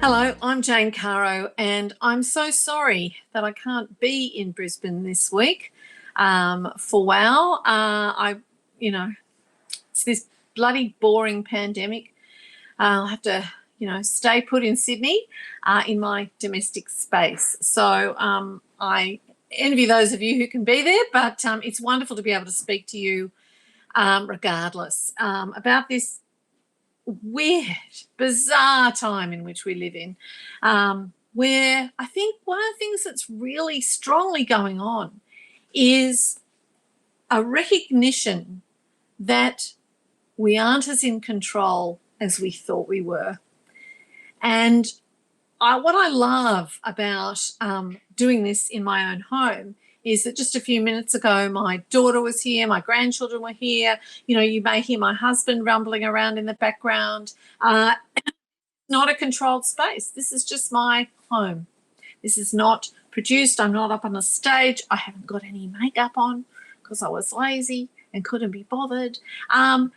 Hello, I'm Jane Caro, and I'm so sorry that I can't be in Brisbane this week for WOW. It's this bloody boring pandemic. I'll have to, stay put in Sydney in my domestic space. So I envy those of you who can be there, but it's wonderful to be able to speak to you regardless about this weird, bizarre time in which we live in, where I think one of the things that's really strongly going on is a recognition that we aren't as in control as we thought we were. And what I love about doing this in my own home is that just a few minutes ago, my daughter was here, my grandchildren were here. You may hear my husband rumbling around in the background. Not a controlled space. This is just my home. This is not produced. I'm not up on a stage. I haven't got any makeup on because I was lazy and couldn't be bothered. And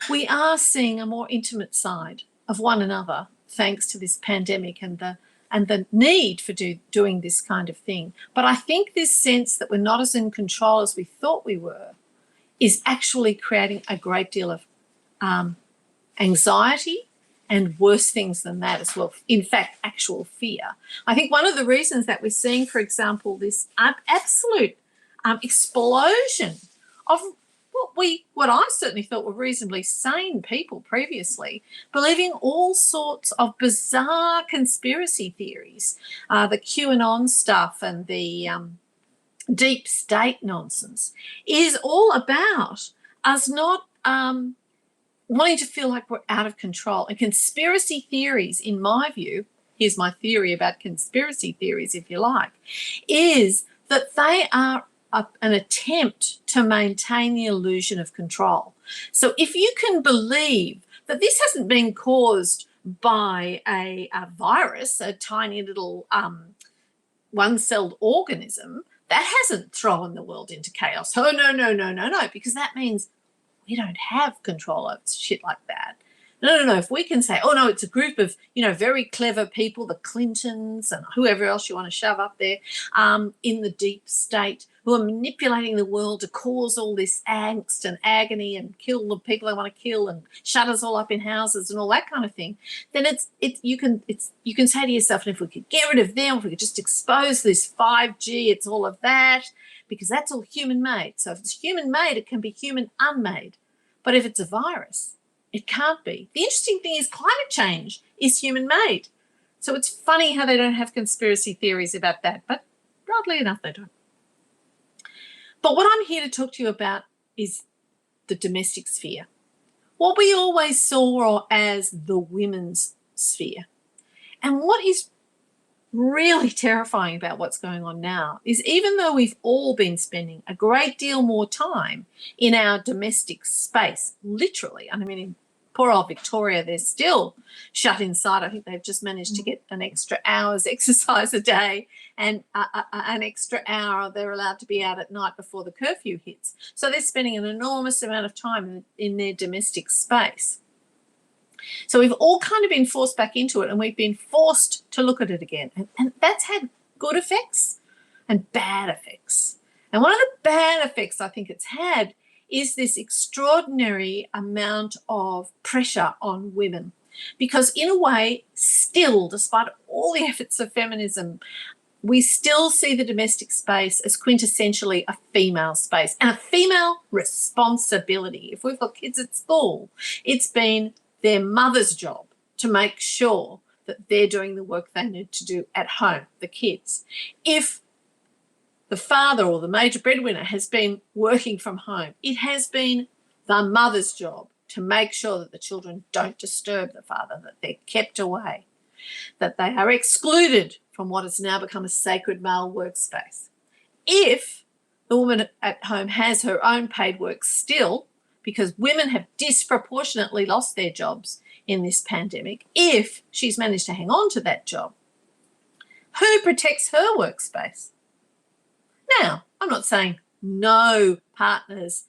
we are seeing a more intimate side of one another thanks to this pandemic and the need for doing this kind of thing. But I think this sense that we're not as in control as we thought we were is actually creating a great deal of anxiety and worse things than that as well. In fact, actual fear. I think one of the reasons that we're seeing, for example, this absolute explosion of what I certainly thought were reasonably sane people previously, believing all sorts of bizarre conspiracy theories, the QAnon stuff and the deep state nonsense, is all about us not wanting to feel like we're out of control. And conspiracy theories, in my view, here's my theory about conspiracy theories, if you like, is that they are an attempt to maintain the illusion of control. So if you can believe that this hasn't been caused by a virus, a tiny little one-celled organism, that hasn't thrown the world into chaos. Oh, no, because that means we don't have control over shit like that. No. If we can say, oh, no, it's a group of, very clever people, the Clintons and whoever else you want to shove up there in the deep state, who are manipulating the world to cause all this angst and agony and kill the people they want to kill and shut us all up in houses and all that kind of thing, then you can say to yourself, and if we could get rid of them, if we could just expose this 5G, it's all of that, because that's all human-made. So if it's human-made, it can be human unmade. But if it's a virus, it can't be. The interesting thing is climate change is human-made. So it's funny how they don't have conspiracy theories about that, but oddly enough, they don't. But what I'm here to talk to you about is the domestic sphere, what we always saw as the women's sphere. And what is really terrifying about what's going on now is, even though we've all been spending a great deal more time in our domestic space, literally, I mean, in poor old Victoria, they're still shut inside. I think they've just managed to get an extra hour's exercise a day and an extra hour they're allowed to be out at night before the curfew hits. So they're spending an enormous amount of time in their domestic space. So we've all kind of been forced back into it, and we've been forced to look at it again. And that's had good effects and bad effects. And one of the bad effects I think it's had is this extraordinary amount of pressure on women. Because in a way, still, despite all the efforts of feminism, we still see the domestic space as quintessentially a female space and a female responsibility. If we've got kids at school, it's been their mother's job to make sure that they're doing the work they need to do at home, the kids. If the father or the major breadwinner has been working from home, it has been the mother's job to make sure that the children don't disturb the father, that they're kept away, that they are excluded from what has now become a sacred male workspace. If the woman at home has her own paid work still, because women have disproportionately lost their jobs in this pandemic, if she's managed to hang on to that job, who protects her workspace? Now, I'm not saying no partners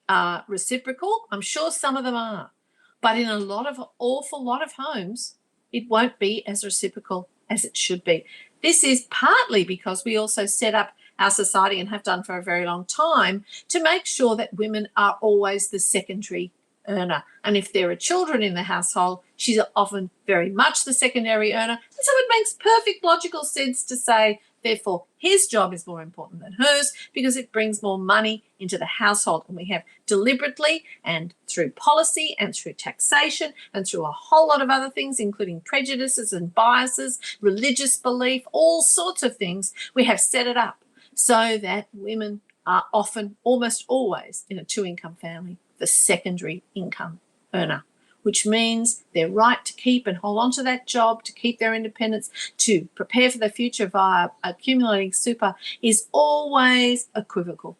are reciprocal. I'm sure some of them are. But in awful lot of homes, it won't be as reciprocal as it should be. This is partly because we also set up our society, and have done for a very long time, to make sure that women are always the secondary earner. And if there are children in the household, she's often very much the secondary earner. And so it makes perfect logical sense to say, therefore, his job is more important than hers because it brings more money into the household. And we have deliberately, and through policy and through taxation and through a whole lot of other things, including prejudices and biases, religious belief, all sorts of things, we have set it up so that women are often, almost always, in a two-income family, the secondary income earner, which means their right to keep and hold on to that job, to keep their independence, to prepare for the future via accumulating super, is always equivocal.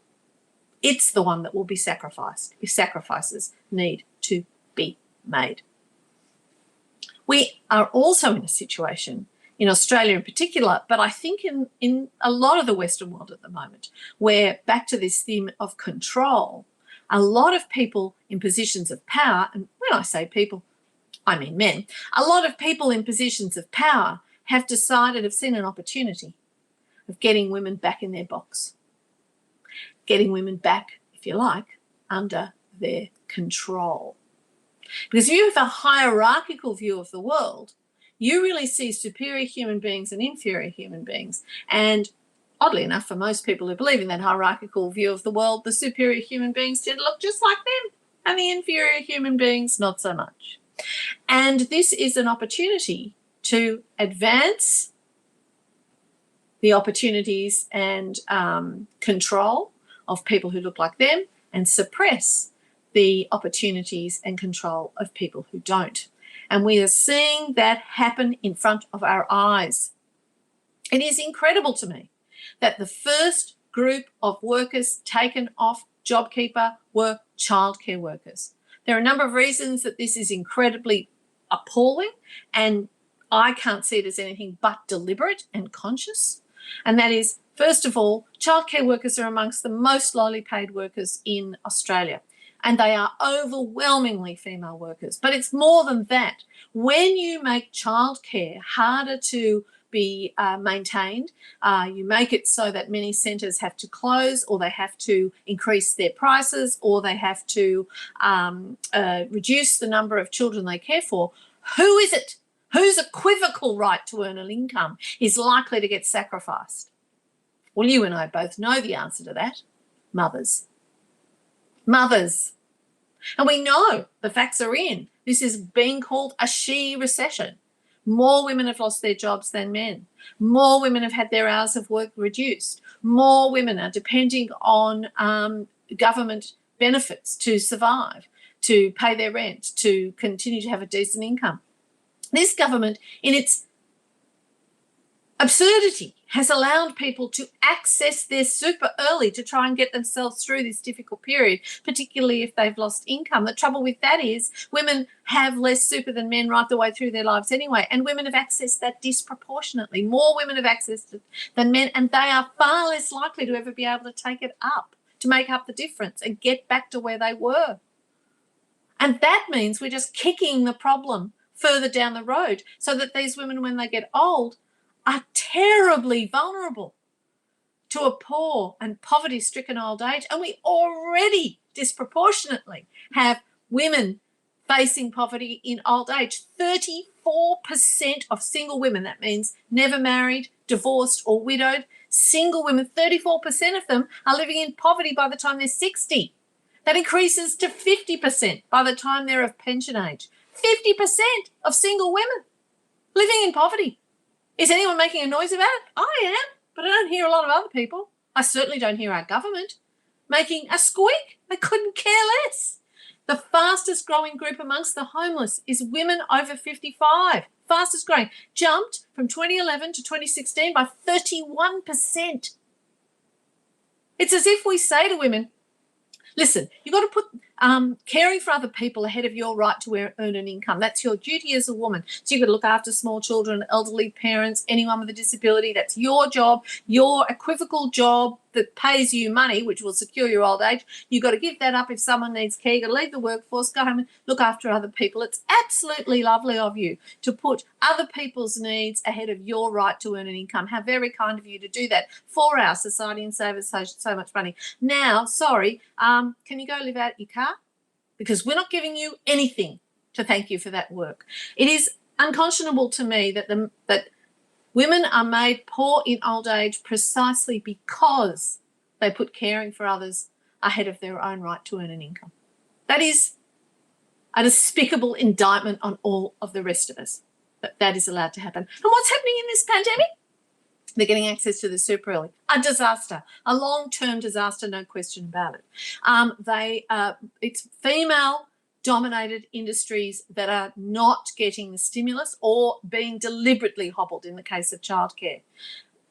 It's the one that will be sacrificed if sacrifices need to be made. We are also in a situation in Australia in particular, but I think in a lot of the Western world at the moment, where, back to this theme of control, a lot of people in positions of power, and when I say people, I mean men, a lot of people in positions of power have seen an opportunity of getting women back in their box, getting women back, if you like, under their control. Because if you have a hierarchical view of the world, you really see superior human beings and inferior human beings. And oddly enough, for most people who believe in that hierarchical view of the world, the superior human beings tend to look just like them, and the inferior human beings not so much. And this is an opportunity to advance the opportunities and control of people who look like them, and suppress the opportunities and control of people who don't. And we are seeing that happen in front of our eyes. It is incredible to me that the first group of workers taken off JobKeeper were childcare workers. There are a number of reasons that this is incredibly appalling, and I can't see it as anything but deliberate and conscious. And that is, first of all, childcare workers are amongst the most lowly paid workers in Australia, and they are overwhelmingly female workers. But it's more than that. When you make childcare harder to be maintained, you make it so that many centres have to close, or they have to increase their prices, or they have to reduce the number of children they care for. Who is it whose equivocal right to earn an income is likely to get sacrificed? Well, you and I both know the answer to that. Mothers. Mothers. And we know the facts are in. This is being called a she recession. More women have lost their jobs than men. More women have had their hours of work reduced. More women are depending on government benefits to survive, to pay their rent, to continue to have a decent income. This government, in its absurdity, has allowed people to access their super early to try and get themselves through this difficult period, particularly if they've lost income. The trouble with that is women have less super than men right the way through their lives anyway, and women have accessed that disproportionately. More women have accessed it than men, and they are far less likely to ever be able to take it up, to make up the difference and get back to where they were. And that means we're just kicking the problem further down the road, so that these women, when they get old, are terribly vulnerable to a poor and poverty-stricken old age. And we already disproportionately have women facing poverty in old age. 34% of single women, that means never married, divorced or widowed, single women, 34% of them are living in poverty by the time they're 60. That increases to 50% by the time they're of pension age. 50% of single women living in poverty. Is anyone making a noise about it? I am, but I don't hear a lot of other people. I certainly don't hear our government making a squeak. They couldn't care less. The fastest growing group amongst the homeless is women over 55. Fastest growing. Jumped from 2011 to 2016 by 31%. It's as if we say to women, listen, you've got to put caring for other people ahead of your right to earn an income. That's your duty as a woman. So you've got to look after small children, elderly parents, anyone with a disability. That's your job, your equivocal job that pays you money, which will secure your old age. You've got to give that up if someone needs care. You've got to leave the workforce, go home and look after other people. It's absolutely lovely of you to put other people's needs ahead of your right to earn an income. How very kind of you to do that for our society and save us so much money. Now, sorry, can you go live out your car? Because we're not giving you anything to thank you for that work. It is unconscionable to me that women are made poor in old age precisely because they put caring for others ahead of their own right to earn an income. That is a despicable indictment on all of the rest of us, that is allowed to happen. And what's happening in this pandemic? They're getting access to the super early. A disaster, a long-term disaster, no question about it. It's female-dominated industries that are not getting the stimulus or being deliberately hobbled in the case of childcare.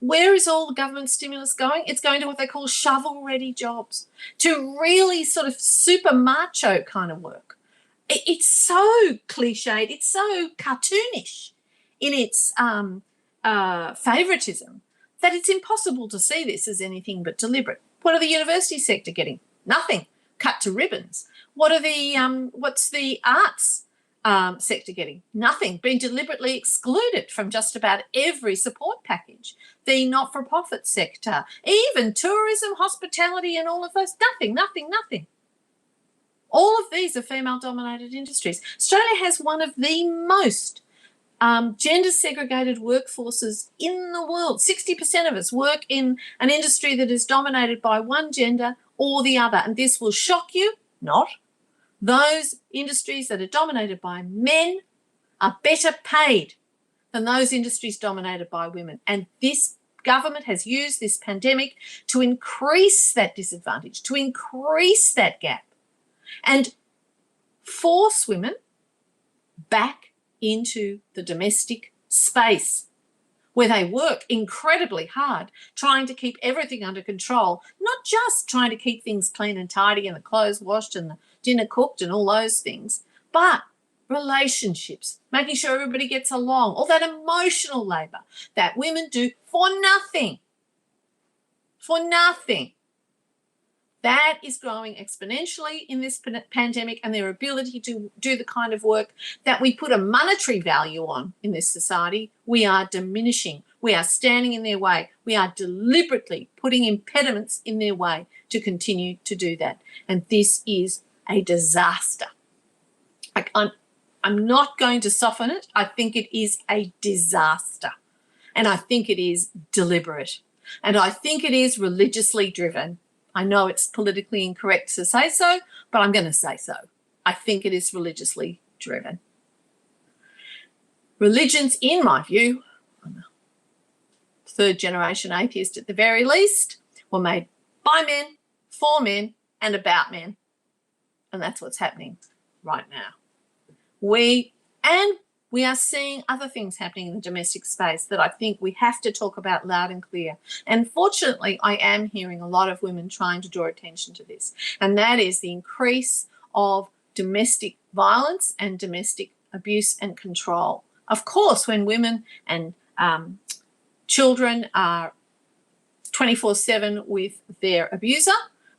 Where is all the government stimulus going? It's going to what they call shovel-ready jobs, to really sort of super macho kind of work. It's so cliched, it's so cartoonish in its favouritism that it's impossible to see this as anything but deliberate. What are the university sector getting? Nothing. Cut to ribbons. What's the arts sector getting? Nothing. Been deliberately excluded from just about every support package. The not-for-profit sector, even tourism, hospitality and all of those, nothing. All of these are female-dominated industries. Australia has one of the most gender-segregated workforces in the world. 60% of us work in an industry that is dominated by one gender or the other. And this will shock you, not. Those industries that are dominated by men are better paid than those industries dominated by women. And this government has used this pandemic to increase that disadvantage, to increase that gap, and force women back into the domestic space where they work incredibly hard trying to keep everything under control, not just trying to keep things clean and tidy and the clothes washed and the dinner cooked and all those things, but relationships, making sure everybody gets along, all that emotional labour that women do for nothing. That is growing exponentially in this pandemic, and their ability to do the kind of work that we put a monetary value on in this society, we are diminishing. We are standing in their way. We are deliberately putting impediments in their way to continue to do that. And this is a disaster. I'm not going to soften it. I think it is a disaster. And I think it is deliberate. And I think it is religiously driven. I know it's politically incorrect to say so, but I'm going to say so. I think it is religiously driven. Religions, in my view, I'm a third-generation atheist at the very least, were made by men, for men, and about men. And that's what's happening right now. We are seeing other things happening in the domestic space that I think we have to talk about loud and clear. And fortunately, I am hearing a lot of women trying to draw attention to this, and that is the increase of domestic violence and domestic abuse and control. Of course, when women and children are 24/7 with their abuser,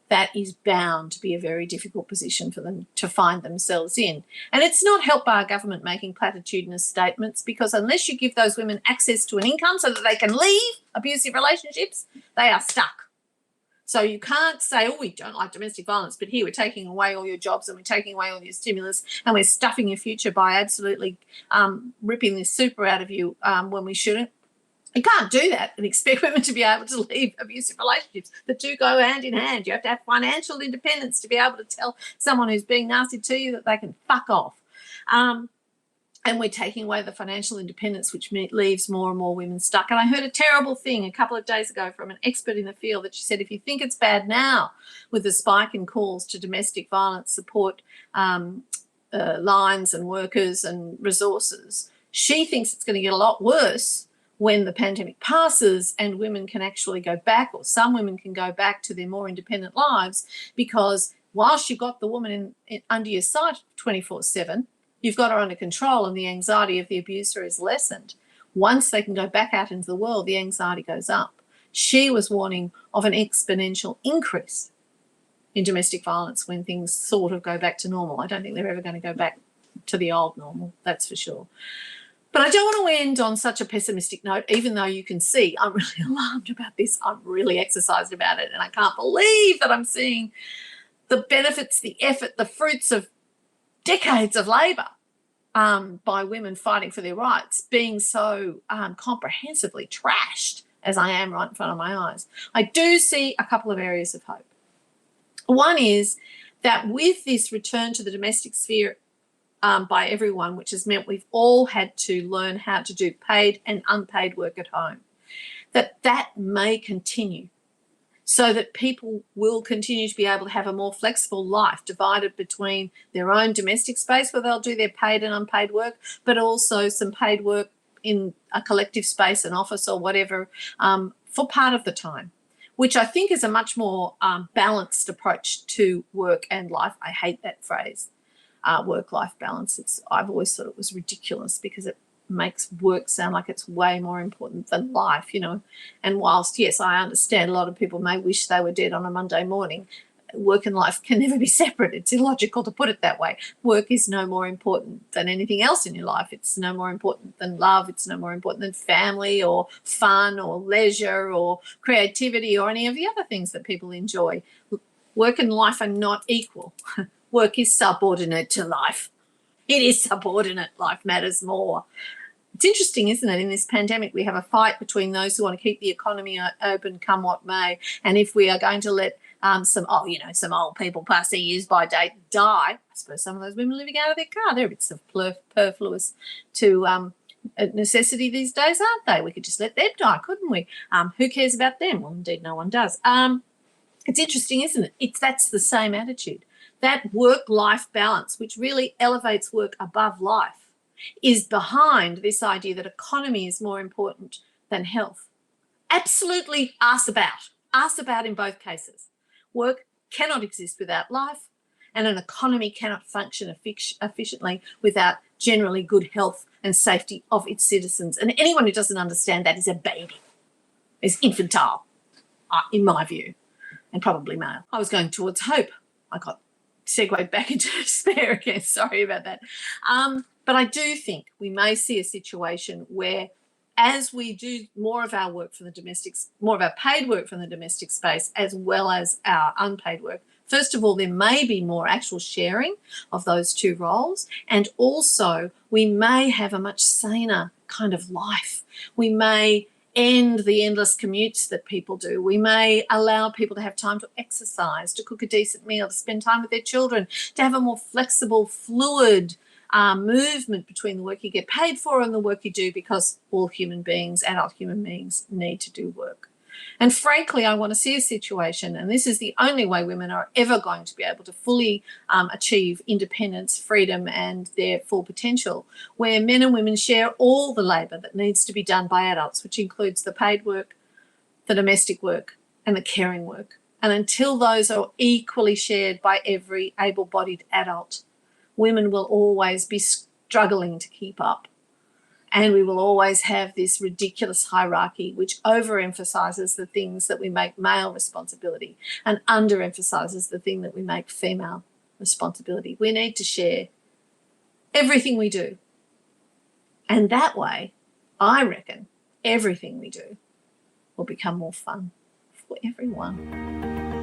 that is bound to be a very difficult position for them to find themselves in. And it's not helped by our government making platitudinous statements, because unless you give those women access to an income so that they can leave abusive relationships, they are stuck. So you can't say, oh, we don't like domestic violence, but here we're taking away all your jobs and we're taking away all your stimulus and we're stuffing your future by absolutely ripping the super out of you when we shouldn't. You can't do that and expect women to be able to leave abusive relationships. The two go hand in hand. You have to have financial independence to be able to tell someone who's being nasty to you that they can fuck off. And we're taking away the financial independence, which leaves more and more women stuck. And I heard a terrible thing a couple of days ago from an expert in the field that she said, if you think it's bad now with the spike in calls to domestic violence support lines and workers and resources, she thinks it's going to get a lot worse when the pandemic passes and women can actually go back, or some women can go back to their more independent lives, because whilst you've got the woman under your sight 24/7, you've got her under control and the anxiety of the abuser is lessened. Once they can go back out into the world, the anxiety goes up. She was warning of an exponential increase in domestic violence when things sort of go back to normal. I don't think they're ever going to go back to the old normal, that's for sure. But I don't want to end on such a pessimistic note, even though you can see I'm really alarmed about this. I'm really exercised about it, and I can't believe that I'm seeing the benefits, the effort, the fruits of decades of labour by women fighting for their rights being so comprehensively trashed as I am right in front of my eyes. I do see a couple of areas of hope. One is that with this return to the domestic sphere by everyone, which has meant we've all had to learn how to do paid and unpaid work at home, that may continue so that people will continue to be able to have a more flexible life divided between their own domestic space where they'll do their paid and unpaid work, but also some paid work in a collective space, an office or whatever, for part of the time, which I think is a much more balanced approach to work and life. I hate that phrase. Work-life balance. I've always thought it was ridiculous because it makes work sound like it's way more important than life, you know. And whilst, yes, I understand a lot of people may wish they were dead on a Monday morning, work and life can never be separate. It's illogical to put it that way. Work is no more important than anything else in your life. It's no more important than love. It's no more important than family or fun or leisure or creativity or any of the other things that people enjoy. Work and life are not equal. Work is subordinate to life. It is subordinate. Life matters more. It's interesting, isn't it? In this pandemic, we have a fight between those who want to keep the economy open, come what may, and if we are going to let some old people past their use by date die. I suppose some of those women living out of their car, they're a bit superfluous to necessity these days, aren't they? We could just let them die, couldn't we? Who cares about them? Well, indeed, no one does. It's interesting, isn't it? That's the same attitude. That work-life balance, which really elevates work above life, is behind this idea that economy is more important than health. Absolutely asked about in both cases. Work cannot exist without life, and an economy cannot function efficiently without generally good health and safety of its citizens. And anyone who doesn't understand that is a baby, is infantile, in my view, and probably male. I was going towards hope. I got segued back into despair again. Sorry about that. But I do think we may see a situation where, as we do more of our work from the domestics, more of our paid work from the domestic space, as well as our unpaid work, first of all, there may be more actual sharing of those two roles. And also we may have a much saner kind of life. We may end the endless commutes that people do. We may allow people to have time to exercise, to cook a decent meal, to spend time with their children, to have a more flexible, fluid movement between the work you get paid for and the work you do, because all human beings, adult human beings, need to do work. And frankly, I want to see a situation, and this is the only way women are ever going to be able to fully achieve independence, freedom, and their full potential, where men and women share all the labour that needs to be done by adults, which includes the paid work, the domestic work, and the caring work. And until those are equally shared by every able-bodied adult, women will always be struggling to keep up. And we will always have this ridiculous hierarchy which overemphasises the things that we make male responsibility and underemphasises the thing that we make female responsibility. We need to share everything we do. And that way, I reckon, everything we do will become more fun for everyone.